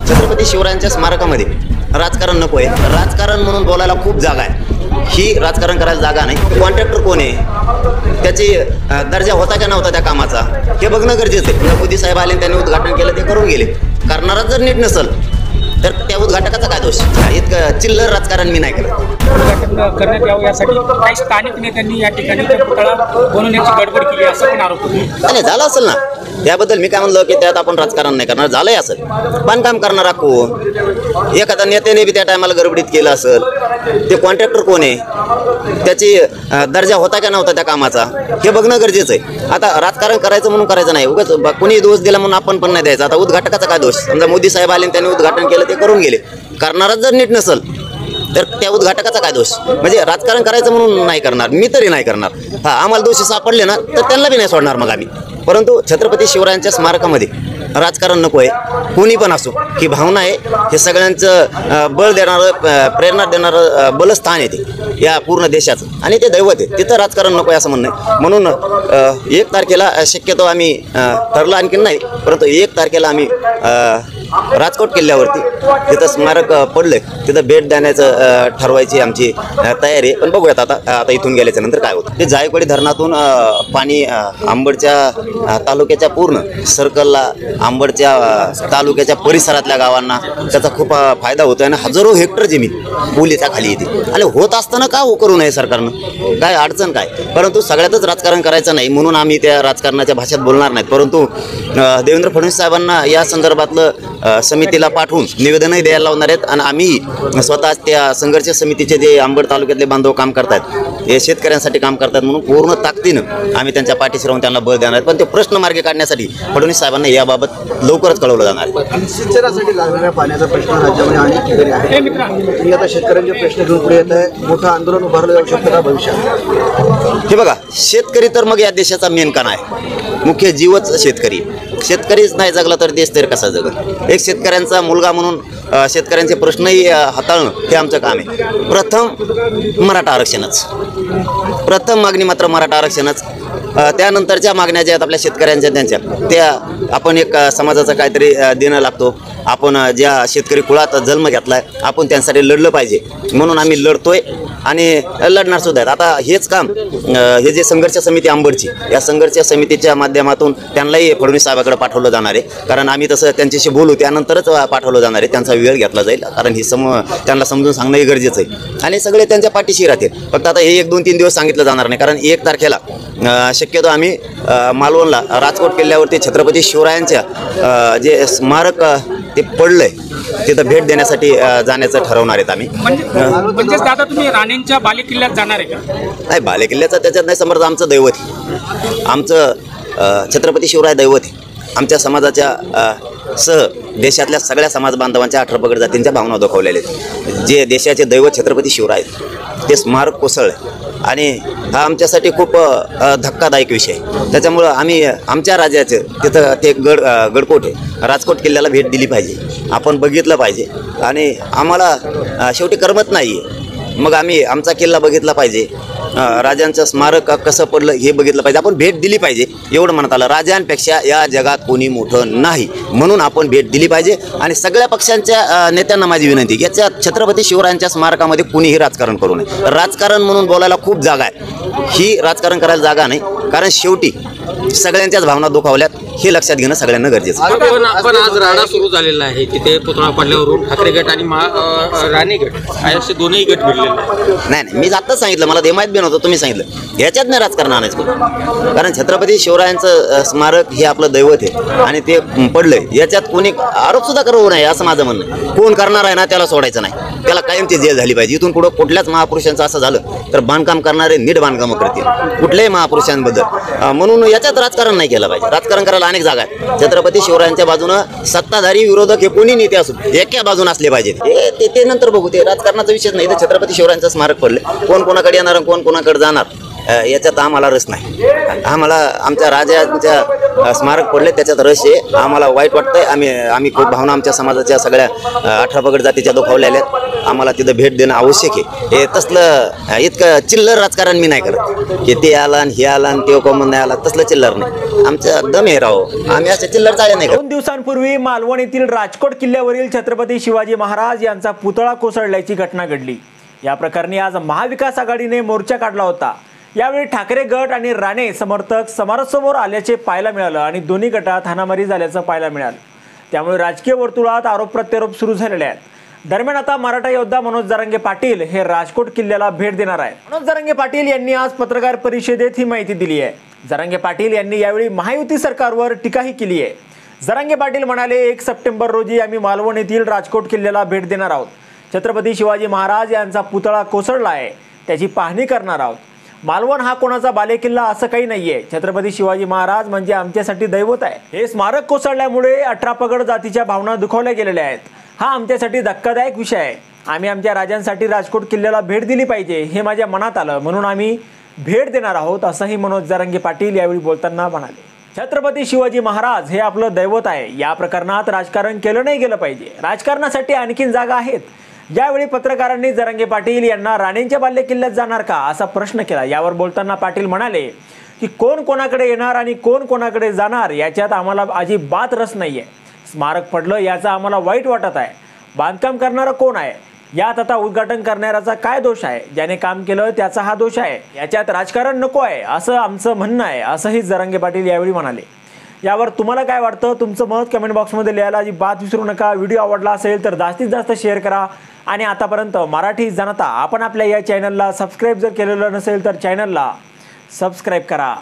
छत्रपती शिवरायांच्या स्मारकामध्ये राजकारण नको आहे. राजकारण म्हणून बोलायला खूप जागा आहे. ही राजकारण करायला जागा नाही. कॉन्ट्रॅक्टर कोण आहे, त्याची दर्जा होता का नव्हता त्या कामाचा, हे बघणं गरजेचं आहे. मोदी साहेब आले, त्यांनी उद्घाटन केलं, ते करून गेले. करणारा जर नीट नसेल तर त्या उद्घाटकाचा काय दोष? इतकं चिल्लर राजकारण मी नाही करत. उद्घाटन करण्यात यावं यासाठी काही स्थानिक नेत्यांनी या ठिकाणी पुतळा बनवण्याची गडबड केली असं पण आरोप होतो. नाही, झालं असेल ना. त्याबद्दल मी काय म्हणलं की त्यात आपण राजकारण नाही करणार. झालंय असेल. बांधकाम करणारा कोण, एखाद्या नेत्याने बी त्या टायमाला गडबडीत केलं असेल. ते कॉन्ट्रॅक्टर कोण आहे, त्याची दर्जा होता का नव्हता त्या कामाचा, हे बघणं गरजेचं आहे. आता राजकारण करायचं म्हणून करायचं नाही. उगाच कोणी दोष दिला म्हणून आपण पण नाही द्यायचा. आता उद्घाटकाचा काय दोष? समजा मोदी साहेब आले, त्यांनी उद्घाटन केलं, ते करून गेले. करणाराच जर नीट नसेल तर त्या उद्घाटकाचा काय दोष? म्हणजे राजकारण करायचं म्हणून नाही करणार, मी तरी नाही करणार. हा, आम्हाला दोषी सापडले ना तर त्यांना बी नाही सोडणार मग आम्ही. परंतु छत्रपती शिवरायांच्या स्मारकामध्ये राजकारण नको आहे. कोणी पण असो, ही भावना आहे. हे सगळ्यांचं बळ देणारं, प्रेरणा देणारं बलस्थान आहे ते या पूर्ण देशाचं, आणि ते दैवत आहे. तिथं राजकारण नको आहे असं म्हणणं आहे. म्हणून 1 तारखेला शक्यतो आम्ही ठरलं आणखीन नाही, परंतु 1 तारखेला आम्ही राजकोट किल्ल्यावरती तिथं स्मारक पडलंय, तिथं भेट देण्याचं ठरवायची आमची तयारी आहे. पण बघूयात आता इथून गेल्याच्या नंतर काय होतं. ते जायकवाडी धरणातून पाणी अंबडच्या तालुक्याच्या पूर्ण सर्कलला, अंबडच्या तालुक्याच्या परिसरातल्या गावांना त्याचा खूप फायदा होतो. आणि हजारो हेक्टर जमीन पुलीच्या खाली येते. आणि होत असताना का करू नये सरकारनं? काय अडचण काय? परंतु सगळ्यातच राजकारण करायचं नाही म्हणून आम्ही त्या राजकारणाच्या भाषेत बोलणार नाहीत. परंतु देवेंद्र फडणवीस साहेबांना या संदर्भातलं समितीला पाठवून निवेदनही द्यायला लावणार आहेत. आणि आम्ही स्वतः त्या संघर्ष समितीचे जे अंबड तालुक्यातले बांधव काम करतात, हे शेतकऱ्यांसाठी काम करतात, म्हणून पूर्ण ताकदीनं आम्ही त्यांच्या पाठीशी राहून त्यांना बळ देणार आहेत. पण ते प्रश्न मार्गी काढण्यासाठी फडणवीस साहेबांना याबाबत लवकरच कळवलं जाणार आहे. सिंचनासाठी लागणाऱ्या पाण्याचा प्रश्न राज्यामध्ये अनेक ठिकाणी आहे. तुम्ही आता शेतकऱ्यांचे प्रश्न घेऊन पुढे येत आहे. मोठं आंदोलन उभारलं जाऊ शकतं का भविष्यात? हे बघा, शेतकरी तर मग या देशाचा मेन कणा आहे. मुख्य जीवच शेतकरी. शेतकरीच नाही जगला तर देश तरी कसा जगल? एक शेतकऱ्यांचा मुलगा म्हणून शेतकऱ्यांचे प्रश्नही हाताळणं हे आमचं काम आहे. प्रथम मराठा आरक्षणच, प्रथम मागणी मात्र मराठा आरक्षणच. त्यानंतरच्या मागण्या ज्या आहेत आपल्या शेतकऱ्यांच्या, त्यांच्या त्या आपण एक समाजाचं काहीतरी देणं लागतो. आपण ज्या शेतकरी कुळात जन्म घेतला आहे, आपण त्यांच्यासाठी लढलं पाहिजे म्हणून आम्ही लढतोय आणि लढणार सुद्धा आहेत. आता हेच काम हे जे संघर्ष समिती अंबडची, या संघर्ष समितीच्या माध्यमातून त्यांनाही फडणवीस साहेबाकडे पाठवलं जाणार आहे. कारण आम्ही तसं त्यांच्याशी बोलू, त्यानंतरच पाठवलं जाणार आहे. त्यांचा वेळ घेतला जाईल, कारण ही त्यांना समजून सांगणंही गरजेचं आहे. आणि सगळे त्यांच्या पाठीशी राहतील. फक्त आता हे 1-2-3 दिवस सांगितलं जाणार नाही, कारण 1 तारखेला शक्यतो आम्ही मालवणला राजकोट किल्ल्यावरती छत्रपती शिवरायांच्या जे स्मारक ते पडलंय तिथं भेट देण्यासाठी जाण्याचं ठरवणार आहेत आम्ही. म्हणजे दादा, तुम्ही राणेंच्या बालेकिल्ल्यात जाणार आहे का? नाही, बालेकिल्ल्याचं त्याच्यात नाही. समर्थ आमचं दैवत आहे. आमचं छत्रपती शिवराय दैवत आहे. आमच्या समाजाच्या सह देशातल्या सगळ्या समाज बांधवांच्या 18 पगड जातींच्या भावना दुखावलेल्या आहेत. जे देशाचे दैवत छत्रपती शिवराय ते स्मारक कोसळलं आणि हा आमच्यासाठी खूप धक्कादायक विषय आहे. त्याच्यामुळं आम्ही आमच्या राज्याचं तिथं ते गडकोट आहे, राजकोट किल्ल्याला भेट दिली पाहिजे. आपण बघितलं पाहिजे. आणि आम्हाला शेवटी करमत नाही आहे, मग आम्ही आमचा किल्ला बघितला पाहिजे. राजांचं स्मारक कसं पडलं हे बघितलं पाहिजे. आपण भेट दिली पाहिजे एवढं म्हणत आलं. राजांपेक्षा या जगात कोणी मोठं नाही, म्हणून आपण भेट दिली पाहिजे. आणि सगळ्या पक्षांच्या नेत्यांना माझी विनंती की याच्या छत्रपती शिवरायांच्या स्मारकामध्ये कुणीही राजकारण करू नये. राजकारण म्हणून बोलायला खूप जागा आहे. ही राजकारण करायला जागा नाही, कारण शेवटी सगळ्यांच्याच भावना दुखावल्यात हे लक्षात घेणं सगळ्यांना गरजेचं आहे. पण आज राडा सुरू झालेला आहे. तिथे पुतळा पडल्यावरून ठाकरे गट आणि राणे गट असे दोन्ही गट भिडलेले आहेत. नाही, मी आत्ताच सांगितलं, मला ते माहीत बी नव्हतं, तुम्ही सांगितलं. याच्यात नाही राजकारण आणायचं, कारण छत्रपती शिवरायांचं स्मारक हे आपलं दैवत आहे आणि ते पडलंय. याच्यात कोणी आरोप सुद्धा करू नये असं माझं म्हणणं आहे. कोण करणार आहे ना त्याला सोडायचं नाही, त्याला कायमची जेल झाली पाहिजे. इथून पुढं कुठल्याच महापुरुषांचं असं झालं तर बांधकाम करणारे नीट बांधकामं करतील कुठल्याही महापुरुषांबद्दल. म्हणून याच्यात राजकारण नाही केलं पाहिजे. राजकारण करायला अनेक जागा आहेत. छत्रपती शिवरायांच्या बाजूनं सत्ताधारी विरोधक हे कोणी नेते असू एका बाजून असले पाहिजेत. ते नंतर बघू, ते राजकारणाचा विषय नाही. तर छत्रपती शिवरायांचं स्मारक पडले, कोण कोणाकडे येणार कोण कोणाकडे जाणार याच्यात आम्हाला रस नाही. आम्हाला आमच्या राजांच्या स्मारक पडले त्याच्यात रस आहे. आम्हाला वाईट वाटतंय. आम्ही खूप भावना आमच्या समाजाच्या सगळ्या 18 पगड जातीच्या दुखावलेल्या आहेत. आम्हाला तिथं भेट देणं आवश्यक आहे. हे तसलं इतकं चिल्लर राजकारण मी नाही करत की ते आला आणि हे आला आणि ते कोमन नाही आला, तसलं चिल्लर नाही. आमचं दम हे राहो, आम्ही असे चिल्लर चाळे नाही करत. 2 दिवसांपूर्वी मालवण येथील राजकोट किल्ल्यावरील छत्रपती शिवाजी महाराज यांचा पुतळा कोसळल्याची घटना घडली. या प्रकरणी आज महाविकास आघाडीने मोर्चा काढला होता. यावेळी ठाकरे गट आणि राणे समर्थक समोरासमोर आल्याचे पाहायला मिळालं आणि दोन्ही गटात हाणामारी झाल्याचं पाहायला मिळालं. त्यामुळे राजकीय वर्तुळात आरोप प्रत्यारोप सुरू झालेले आहेत. दरम्यान आता मराठा योद्धा मनोज जरांगे पाटील हे राजकोट किल्ल्याला भेट देणार आहेत. मनोज जरांगे पाटील यांनी आज पत्रकार परिषदेत ही माहिती दिली आहे. जरांगे पाटील यांनी यावेळी महायुती सरकारवर टीकाही केली आहे. जरांगे पाटील म्हणाले, 1 सप्टेंबर रोजी आम्ही मालवण येथील राजकोट किल्ल्याला भेट देणार आहोत. छत्रपती शिवाजी महाराज यांचा पुतळा कोसळला आहे, त्याची पाहणी करणार आहोत. मालवण हा कोणाचा बालेकिल्ला असं काही नाहीये. छत्रपती शिवाजी महाराज म्हणजे आमच्यासाठी दैवत आहे. हे स्मारक कोसळल्यामुळे 18 पगड जातीच्या भावना दुखावल्या गेलेल्या आहेत. हा आमच्यासाठी धक्कादायक विषय आहे. आम्ही आमच्या राजांसाठी राजकोट किल्ल्याला भेट दिली पाहिजे हे माझ्या मनात आलं, म्हणून आम्ही भेट देणार आहोत, असंही मनोज जरांगे पाटील यावेळी बोलताना म्हणाले. छत्रपती शिवाजी महाराज हे आपलं दैवत आहे. या प्रकरणात राजकारण केलं नाही गेलं पाहिजे. राजकारणासाठी आणखीन जागा आहेत. यावेळी पत्रकारांनी जरांगे पाटील यांना राणेंच्या बालेकिल्ल्यात जाणार का असा प्रश्न केला. यावर बोलताना पाटील म्हणाले की कोण कोणाकडे येणार आणि कोण कोणाकडे जाणार याच्यात आम्हाला अजिबात रस नाहीये. स्मारक पडलं याचा आम्हाला वाईट वाटत आहे. बांधकाम करणारा कोण आहे, यात आता उद्घाटन करणाऱ्याचा काय दोष आहे? ज्याने काम केलं त्याचा हा दोष आहे. याच्यात राजकारण नको आहे असं आमचं म्हणणं आहे, असंही जरांगे पाटील यावेळी म्हणाले. यावर तुम्हाला काय वाटतं? तुमचं मत कमेंट बॉक्समध्ये लिहायला अजिबात विसरू नका. व्हिडिओ आवडला असेल तर जास्तीत जास्त शेअर करा. आणि आतापर्यंत मराठी जनता आपण आपल्या या चॅनलला सबस्क्राईब जर केलेलं नसेल तर चॅनलला सबस्क्राईब करा.